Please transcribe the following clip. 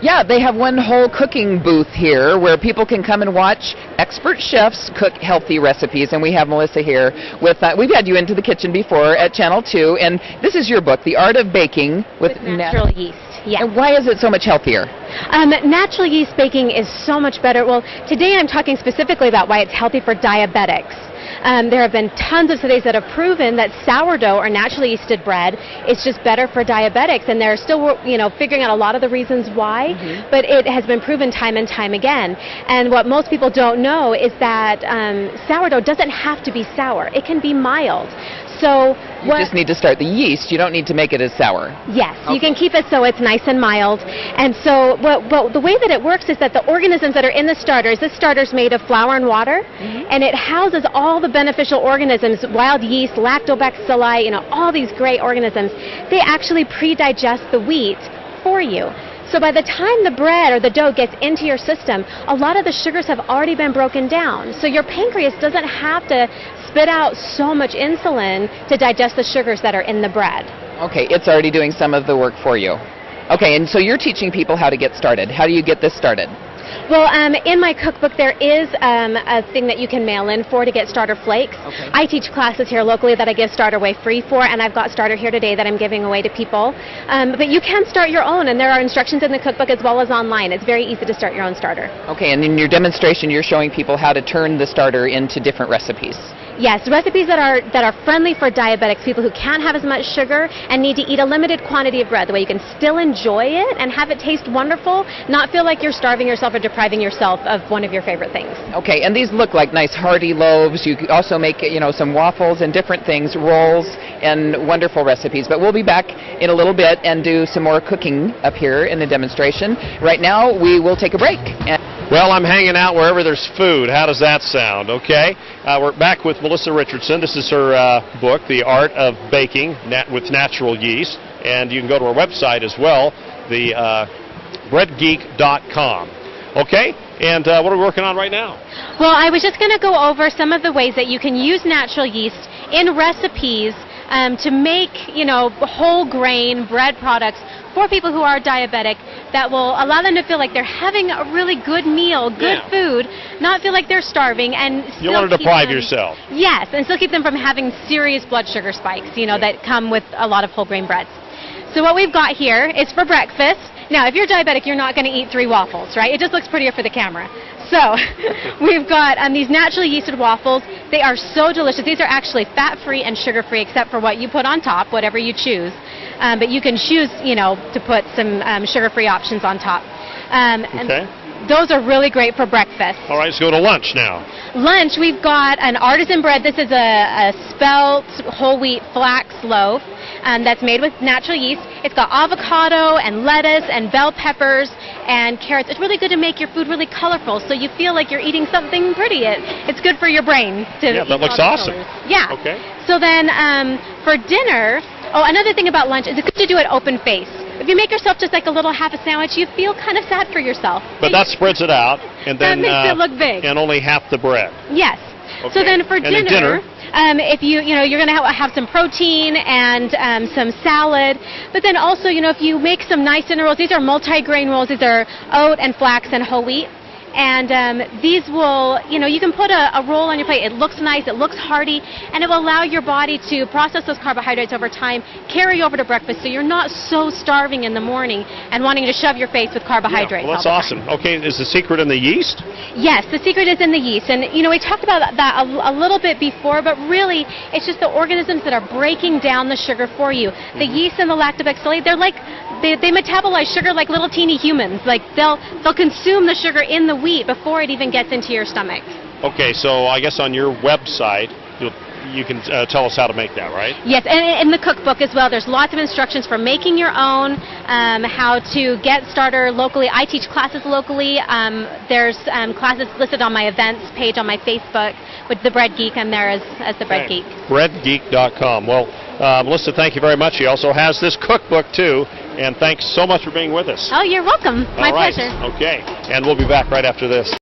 Yeah, they have one whole cooking booth here where people can come and watch expert chefs cook healthy recipes. And we have Melissa here with, we've had you into the kitchen before at Channel 2, and this is your book, The Art of Baking with Natural Yeast. Yeah. And why is it so much healthier? Natural yeast baking is so much better. Well, today I'm talking specifically about why it's healthy for diabetics. There have been tons of studies that have proven that sourdough or naturally yeasted bread is just better for diabetics, and they're still, figuring out a lot of the reasons why, but it has been proven time and time again. And what most people don't know is that sourdough doesn't have to be sour. It can be mild. So you just need to start the yeast. You don't need to make it as sour. Yes, okay. You can keep it so it's nice and mild. And so the way that it works is that the organisms that are in the starter, this starter's made of flour and water, and it houses all the beneficial organisms, wild yeast, lactobacilli, all these great organisms. They actually pre-digest the wheat for you. So by the time the bread or the dough gets into your system, a lot of the sugars have already been broken down. So your pancreas doesn't have to spit out so much insulin to digest the sugars that are in the bread. Okay, it's already doing some of the work for you. Okay, and so you're teaching people how to get started. How do you get this started? Well, in my cookbook there is a thing that you can mail in for to get starter flakes. Okay. I teach classes here locally that I give starter away free for, and I've got starter here today that I'm giving away to people. But you can start your own, and there are instructions in the cookbook as well as online. It's very easy to start your own starter. Okay, and in your demonstration you're showing people how to turn the starter into different recipes. Yes, recipes that are friendly for diabetics, people who can't have as much sugar and need to eat a limited quantity of bread, the way you can still enjoy it and have it taste wonderful, not feel like you're starving yourself or depriving yourself of one of your favorite things. Okay, and these look like nice hearty loaves. You also make, some waffles and different things, rolls, and wonderful recipes. But we'll be back in a little bit and do some more cooking up here in the demonstration. Right now, we will take a break. Well, I'm hanging out wherever there's food. How does that sound? Okay. We're back with Melissa Richardson. This is her book, The Art of Baking with Natural Yeast. And you can go to our website as well, the breadgeek.com. Okay. And what are we working on right now? Well, I was just going to go over some of the ways that you can use natural yeast in recipes to make, whole grain bread products for people who are diabetic that will allow them to feel like they're having a really good meal, good food, not feel like they're starving, and still you want to deprive yourself. Yes, and still keep them from having serious blood sugar spikes, that come with a lot of whole grain breads. So what we've got here is for breakfast. Now, if you're diabetic, you're not going to eat 3 waffles, right? It just looks prettier for the camera. So we've got these naturally yeasted waffles. They are so delicious. These are actually fat-free and sugar-free, except for what you put on top, whatever you choose. But you can choose, to put some sugar-free options on top. Okay. And those are really great for breakfast. All right, let's go to lunch now. Lunch, we've got an artisan bread. This is a spelt whole wheat flax loaf that's made with natural yeast. It's got avocado and lettuce and bell peppers and carrots. It's really good to make your food really colorful, so you feel like you're eating something pretty. It's good for your brain to eat. Yeah, that looks awesome. Yeah. Okay. So then for dinner, another thing about lunch is it's good to do it open face. If you make yourself just like a little half a sandwich, you feel kind of sad for yourself. But that spreads it out, and then that makes it look big. And only half the bread. Yes. Okay. So then for dinner, if you're going to have some protein and some salad, but then also, if you make some nice dinner rolls, these are multi-grain rolls. These are oat and flax and whole wheat. And these will, you can put a roll on your plate. It looks nice, it looks hearty, and it will allow your body to process those carbohydrates over time, carry over to breakfast, so you're not so starving in the morning and wanting to shove your face with carbohydrates. Yeah, well, that's awesome. Okay, is the secret in the yeast? Yes, the secret is in the yeast. And, we talked about that a little bit before, but really, it's just the organisms that are breaking down the sugar for you. The yeast and the lactobacilli, they're like, they metabolize sugar like little teeny humans. Like, they'll consume the sugar in the wheat before it even gets into your stomach. Okay, so I guess on your website you can tell us how to make that, right? Yes, and in the cookbook as well, there's lots of instructions for making your own, how to get starter locally. I teach classes locally. There's classes listed on my events page on my Facebook with the Bread Geek. I'm there as the Bread Geek. Breadgeek.com. Well, Melissa, thank you very much. She also has this cookbook too, and thanks so much for being with us. Oh, you're welcome. My pleasure. Okay, and we'll be back right after this.